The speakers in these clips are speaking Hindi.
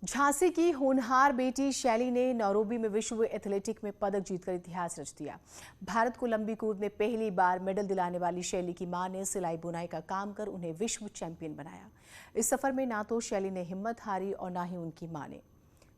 झांसी की होनहार बेटी शैली ने नैरोबी में विश्व एथलेटिक में पदक जीतकर इतिहास रच दिया। भारत को लंबी कूद में पहली बार मेडल दिलाने वाली शैली की मां ने सिलाई बुनाई का काम कर उन्हें विश्व चैंपियन बनाया। इस सफर में ना तो शैली ने हिम्मत हारी और ना ही उनकी मां ने।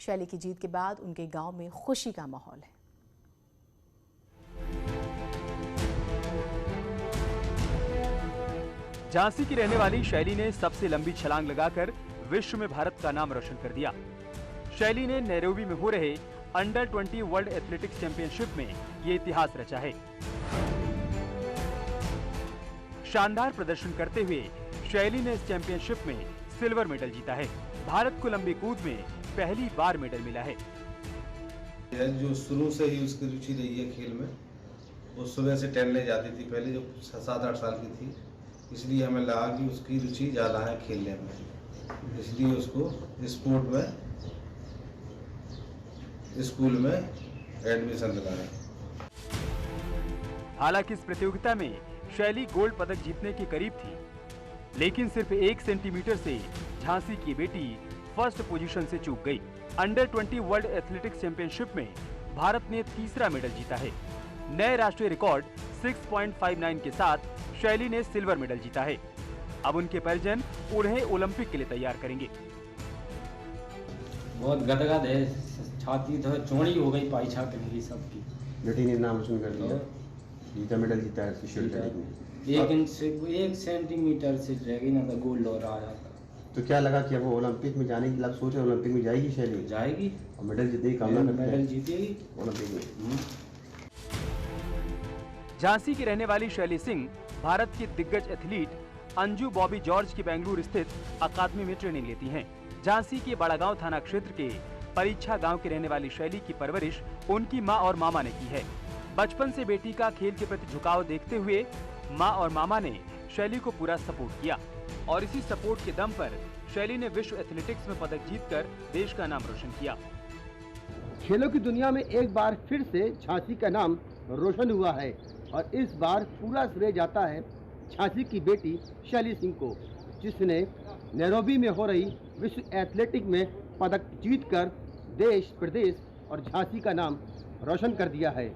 शैली की जीत के बाद उनके गांव में खुशी का माहौल है। झांसी की रहने वाली शैली ने सबसे लंबी छलांग लगाकर विश्व में भारत का नाम रोशन कर दिया। शैली ने नैरोबी में हो रहे अंडर 20 वर्ल्ड एथलेटिक्स चैंपियनशिप में ये इतिहास रचा है। शानदार प्रदर्शन करते हुए शैली ने इस चैंपियनशिप में सिल्वर मेडल जीता है। भारत को लंबी कूद में पहली बार मेडल मिला है। जो शुरू से ही उसकी रुचि रही है खेल में, वो सुबह से टहलने जाती थी पहले, जो 7-8 साल की थी, इसलिए हमें लगा कि उसकी रुचि ज़्यादा है खेलने में, इसलिए उसको स्पोर्ट में स्कूल में एडमिशन दिलाया। हालांकि इस प्रतियोगिता में शैली गोल्ड पदक जीतने के करीब थी, लेकिन सिर्फ 1 सेंटीमीटर से झांसी की बेटी फर्स्ट पोजीशन से चूक गई। अंडर 20 वर्ल्ड एथलेटिक्स चैंपियनशिप में भारत ने तीसरा मेडल जीता है। नए राष्ट्रीय रिकॉर्ड 6.59 के साथ शैली ने सिल्वर मेडल जीता है। अब उनके परिजन उन्हें ओलंपिक के लिए तैयार करेंगे। बहुत गदगद है, छाती तो चौड़ी हो गई, पाई छाती मेरी सबकी। बेटी ने नाम रोशन कर दिया, जीता मेडल जीता है में। 1 सेंटीमीटर से रह गई ना तो गोल्ड हो रहा है। तो क्या लगा कि अब वो ओलंपिक में जाने की लग सोच रहे, ओलंपिक में जाएगी शैली? जाएगी और मेडल जीतने की कामना करते हैं। मेडल जीतेगी ओलंपिक में। झांसी की रहने वाली शैली सिंह भारत की दिग्गज एथलीट अंजू बॉबी जॉर्ज की बेंगलुरु स्थित अकादमी में ट्रेनिंग लेती हैं। झांसी के बड़ागांव थाना क्षेत्र के परीक्षा गांव की रहने वाली शैली की परवरिश उनकी मां और मामा ने की है। बचपन से बेटी का खेल के प्रति झुकाव देखते हुए मां और मामा ने शैली को पूरा सपोर्ट किया और इसी सपोर्ट के दम पर शैली ने विश्व एथलेटिक्स में पदक जीतकर देश का नाम रोशन किया। खेलों की दुनिया में एक बार फिर से झांसी का नाम रोशन हुआ है और इस बार पूरा श्रेय जाता है झांसी की बेटी शैली सिंह को, जिसने नैरोबी में हो रही विश्व एथलेटिक में पदक जीतकर देश प्रदेश और झांसी का नाम रोशन कर दिया है।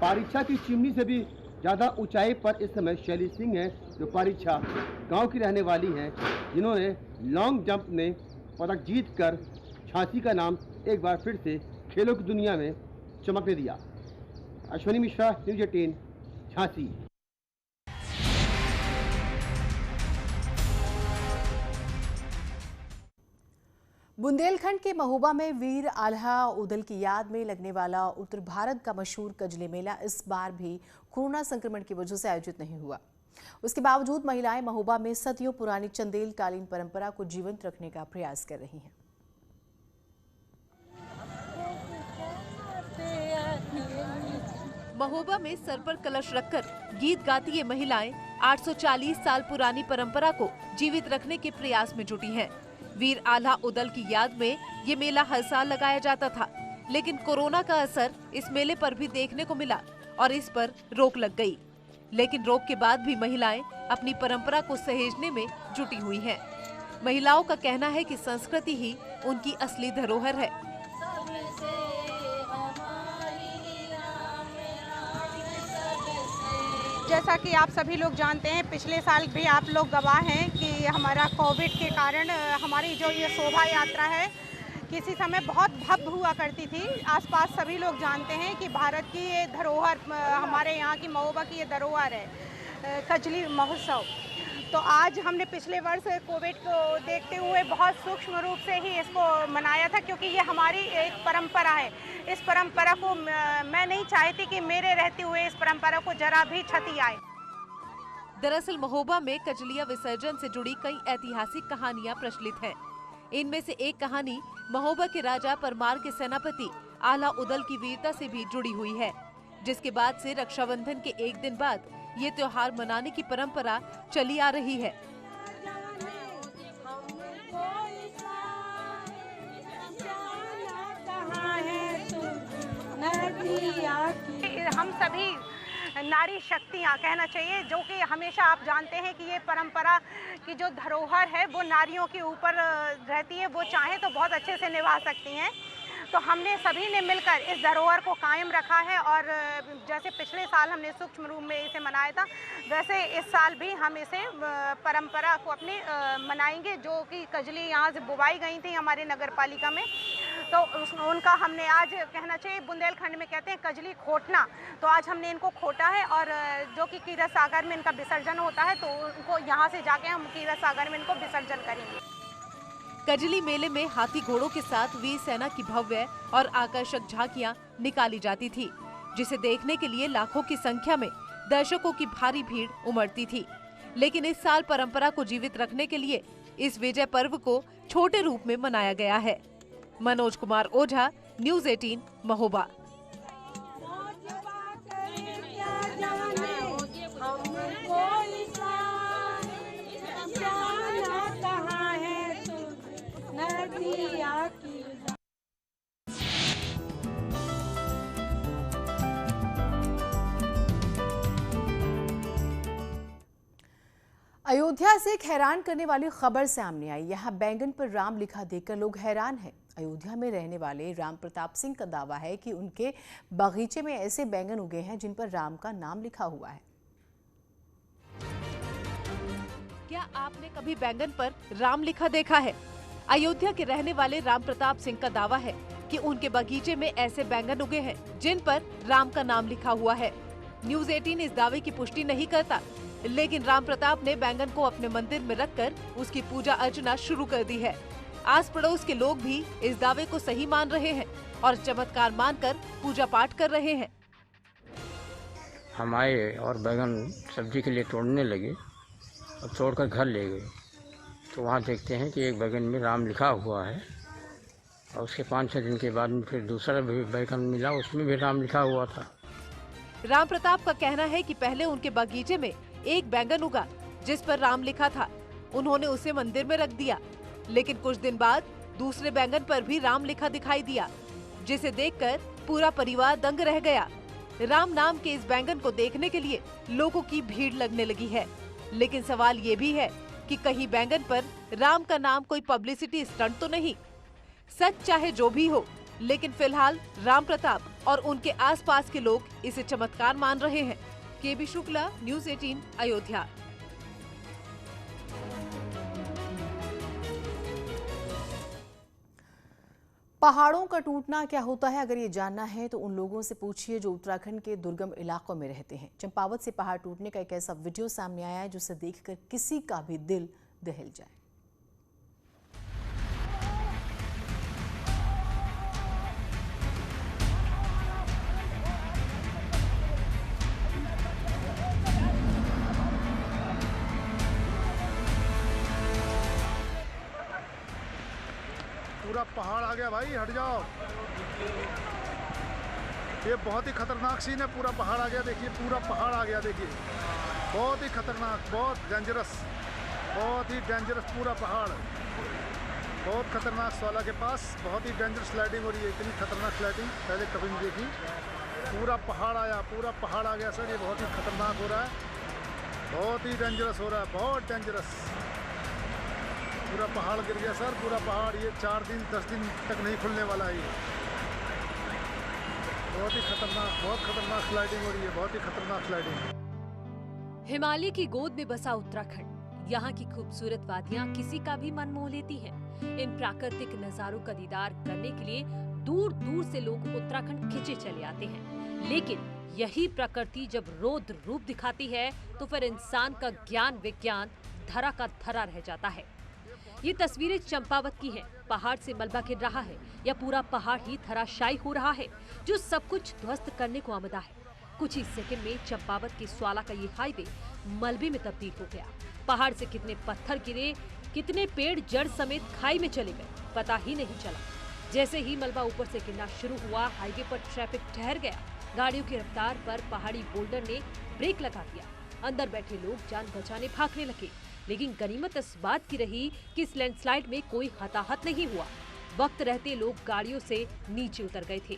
परीक्षा की चिमनी से भी ज़्यादा ऊंचाई पर इस समय शैली सिंह है, जो परीक्षा गांव की रहने वाली हैं, जिन्होंने लॉन्ग जंप में पदक जीतकर झांसी का नाम एक बार फिर से खेलों की दुनिया में चमकने दिया। अश्विनी मिश्रा, न्यूज़ 18, झांसी। बुंदेलखंड के महोबा में वीर आल्हा उदल की याद में लगने वाला उत्तर भारत का मशहूर कजली मेला इस बार भी कोरोना संक्रमण की वजह से आयोजित नहीं हुआ। उसके बावजूद महिलाएं महोबा में सदियों पुरानी चंदेल कालीन परंपरा को जीवंत रखने का प्रयास कर रही हैं। महोबा में सर पर कलश रखकर गीत गाती ये महिलाएं 840 साल पुरानी परंपरा को जीवित रखने के प्रयास में जुटी हैं। वीर आल्हा उदल की याद में ये मेला हर साल लगाया जाता था, लेकिन कोरोना का असर इस मेले पर भी देखने को मिला और इस पर रोक लग गई। लेकिन रोक के बाद भी महिलाएं अपनी परंपरा को सहेजने में जुटी हुई हैं। महिलाओं का कहना है कि संस्कृति ही उनकी असली धरोहर है। जैसा कि आप सभी लोग जानते हैं, पिछले साल भी आप लोग गवाह हैं कि हमारा कोविड के कारण हमारी जो ये शोभा यात्रा है किसी समय बहुत भव्य हुआ करती थी। आसपास सभी लोग जानते हैं कि भारत की ये धरोहर, हमारे यहाँ की महोबा की ये धरोहर है कजली महोत्सव। तो आज हमने पिछले वर्ष कोविड को देखते हुए बहुत सूक्ष्म रूप से ही इसको मनाया था, क्योंकि ये हमारी एक परंपरा है। इस परंपरा को मैं नहीं चाहती कि मेरे रहते हुए इस परंपरा को जरा भी क्षति आए। दरअसल महोबा में कजलिया विसर्जन से जुड़ी कई ऐतिहासिक कहानियां प्रचलित हैं। इनमें से एक कहानी महोबा के राजा परमार के सेनापति आल्हा उदल की वीरता से भी जुड़ी हुई है, जिसके बाद से रक्षाबंधन के एक दिन बाद ये त्योहार मनाने की परंपरा चली आ रही है। हम सभी नारी शक्तियाँ कहना चाहिए, जो कि हमेशा आप जानते हैं कि ये परंपरा की जो धरोहर है वो नारियों के ऊपर रहती है, वो चाहें तो बहुत अच्छे से निभा सकती हैं। तो हमने सभी ने मिलकर इस धरोहर को कायम रखा है और जैसे पिछले साल हमने सूक्ष्म रूप में इसे मनाया था, वैसे इस साल भी हम इसे परंपरा को अपनी मनाएंगे। जो कि कजली यहाँ से बुवाई गई थी हमारे नगर पालिका में, तो उनका हमने आज कहना चाहिए बुंदेलखंड में कहते हैं कजली खोटना, तो आज हमने इनको खोटा है और जो कि कीरत सागर में इनका विसर्जन होता है, तो उनको यहाँ से जाके हम कीरत सागर में इनको विसर्जन करेंगे। कजली मेले में हाथी घोड़ों के साथ वीर सेना की भव्य और आकर्षक झांकियां निकाली जाती थी, जिसे देखने के लिए लाखों की संख्या में दर्शकों की भारी भीड़ उमड़ती थी। लेकिन इस साल परंपरा को जीवित रखने के लिए इस विजय पर्व को छोटे रूप में मनाया गया है। मनोज कुमार ओझा, न्यूज़ 18 महोबा। अयोध्या से एक हैरान करने वाली खबर सामने आई। यहाँ बैंगन पर राम लिखा देखकर लोग हैरान हैं। अयोध्या में रहने वाले राम प्रताप सिंह का दावा है कि उनके बगीचे में ऐसे बैंगन उगे हैं जिन पर राम का नाम लिखा हुआ है। क्या आपने कभी बैंगन पर राम लिखा देखा है? अयोध्या के रहने वाले राम प्रताप सिंह का दावा है कि उनके बगीचे में ऐसे बैंगन उगे हैं जिन पर राम का नाम लिखा हुआ है। न्यूज़ 18 इस दावे की पुष्टि नहीं करता, लेकिन राम प्रताप ने बैंगन को अपने मंदिर में रखकर उसकी पूजा अर्चना शुरू कर दी है। आस पड़ोस के लोग भी इस दावे को सही मान रहे हैं और चमत्कार मानकर पूजा पाठ कर रहे हैं। हम आए और बैंगन सब्जी के लिए तोड़ने लगे और तोड़कर घर ले गए, तो वहाँ देखते हैं कि एक बैंगन में राम लिखा हुआ है और उसके 5-6 दिन के बाद फिर दूसरा बैंगन मिला, उसमें भी राम लिखा हुआ था। राम प्रताप का कहना है कि पहले उनके बगीचे में एक बैंगन उगा जिस पर राम लिखा था। उन्होंने उसे मंदिर में रख दिया, लेकिन कुछ दिन बाद दूसरे बैंगन पर भी राम लिखा दिखाई दिया, जिसे देखकर पूरा परिवार दंग रह गया। राम नाम के इस बैंगन को देखने के लिए लोगों की भीड़ लगने लगी है, लेकिन सवाल ये भी है कि कहीं बैंगन पर राम का नाम कोई पब्लिसिटी स्टंट तो नहीं। सच चाहे जो भी हो, लेकिन फिलहाल राम प्रताप और उनके आसपास के लोग इसे चमत्कार मान रहे हैं। केबी शुक्ला, न्यूज़ 18 अयोध्या। पहाड़ों का टूटना क्या होता है, अगर ये जानना है तो उन लोगों से पूछिए जो उत्तराखंड के दुर्गम इलाकों में रहते हैं। चंपावत से पहाड़ टूटने का एक ऐसा वीडियो सामने आया है जिसे देखकर किसी का भी दिल दहल जाए। पूरा पहाड़ आ गया भाई, हट जाओ। ये बहुत ही खतरनाक सीन है। पूरा पहाड़ आ गया, देखिए पूरा पहाड़ आ गया, देखिए बहुत ही खतरनाक, बहुत डेंजरस, बहुत ही डेंजरस पूरा पहाड़, बहुत खतरनाक। स्वाला के पास बहुत ही डेंजरस स्लाइडिंग हो रही है, इतनी खतरनाक स्लाइडिंग पहले कभी नहीं देखी। पूरा पहाड़ आया, पूरा पहाड़ आ गया सर, ये बहुत ही खतरनाक हो रहा है, बहुत ही डेंजरस हो रहा है, बहुत डेंजरस। पूरा पहाड़ गिर गया सर, पूरा पहाड़। ये 4 दिन 10 दिन तक नहीं खुलने वाला है। ये बहुत ही खतरनाक, बहुत खतरनाक स्लाइडिंग हो रही है, बहुत ही खतरनाक स्लाइडिंग। हिमालय की गोद में बसा उत्तराखंड, यहाँ की खूबसूरत वादियाँ किसी का भी मन मोह लेती हैं। इन प्राकृतिक नजारों का दीदार करने के लिए दूर दूर से लोग उत्तराखंड खिंचे चले आते हैं, लेकिन यही प्रकृति जब रौद्र रूप दिखाती है तो फिर इंसान का ज्ञान विज्ञान धरा का धरा रह जाता है। ये तस्वीरें चंपावत की हैं। पहाड़ से मलबा गिर रहा है या पूरा पहाड़ ही धराशायी हो रहा है, जो सब कुछ ध्वस्त करने को आमदा है। कुछ ही सेकंड में चंपावत के स्वाला का ये हाईवे मलबे में तब्दील हो गया। पहाड़ से कितने पत्थर गिरे, कितने पेड़ जड़ समेत खाई में चले गए, पता ही नहीं चला। जैसे ही मलबा ऊपर से गिरना शुरू हुआ, हाईवे पर ट्रैफिक ठहर गया। गाड़ियों की रफ्तार पर पहाड़ी बोल्डर ने ब्रेक लगा दिया। अंदर बैठे लोग जान बचाने भागने लगे, लेकिन गनीमत इस बात की रही कि इस लैंडस्लाइड में कोई हताहत नहीं हुआ। वक्त रहते लोग गाड़ियों से नीचे उतर गए थे।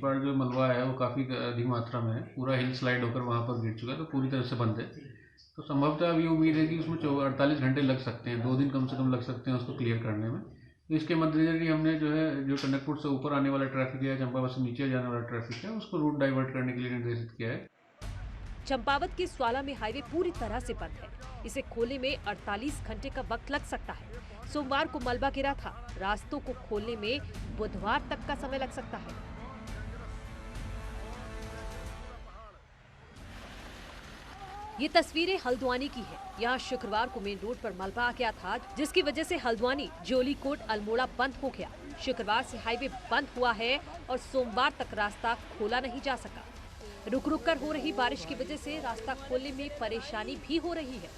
पार जो मलबा है वो काफ़ी अधिक मात्रा में है, पूरा हिल स्लाइड होकर वहाँ पर गिर चुका है, तो पूरी तरह से बंद है। तो संभवतः अभी उम्मीद है कि उसमें 48 घंटे लग सकते हैं, 2 दिन कम से कम लग सकते हैं उसको क्लियर करने में। तो इसके मद्देनजर ही हमने जो टनकपुर से ऊपर आने वाला ट्रैफिक है, चंपावत से नीचे जाने वाला ट्रैफिक है, उसको रूट डाइवर्ट करने के लिए निर्देशित किया है। चंपावत के स्वाला में हाईवे पूरी तरह से बंद है। इसे खोलने में 48 घंटे का वक्त लग सकता है। सोमवार को मलबा गिरा था, रास्तों को खोलने में बुधवार तक का समय लग सकता है। ये तस्वीरें हल्द्वानी की है। यहाँ शुक्रवार को मेन रोड पर मलबा आ गया था, जिसकी वजह से हल्द्वानी जोलीकोट अल्मोड़ा बंद हो गया। शुक्रवार से हाईवे बंद हुआ है और सोमवार तक रास्ता खोला नहीं जा सका। रुक रुक कर हो रही बारिश की वजह से रास्ता खोलने में परेशानी भी हो रही है।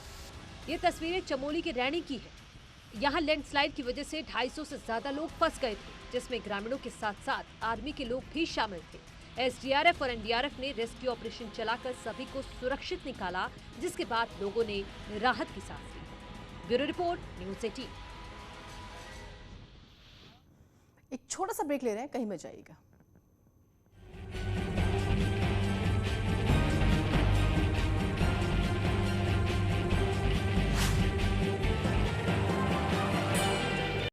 ये तस्वीरें चमोली के रैणी की है। यहाँ लैंडस्लाइड की वजह से 250 से ज्यादा लोग फंस गए थे, जिसमें ग्रामीणों के साथ साथ आर्मी के लोग भी शामिल थे। एसडीआरएफ और एनडीआरएफ ने रेस्क्यू ऑपरेशन चलाकर सभी को सुरक्षित निकाला, जिसके बाद लोगों ने राहत की सांस ली। Bureau report, news 18। एक छोटा सा ब्रेक ले रहे हैं, कहीं मत जाइएगा।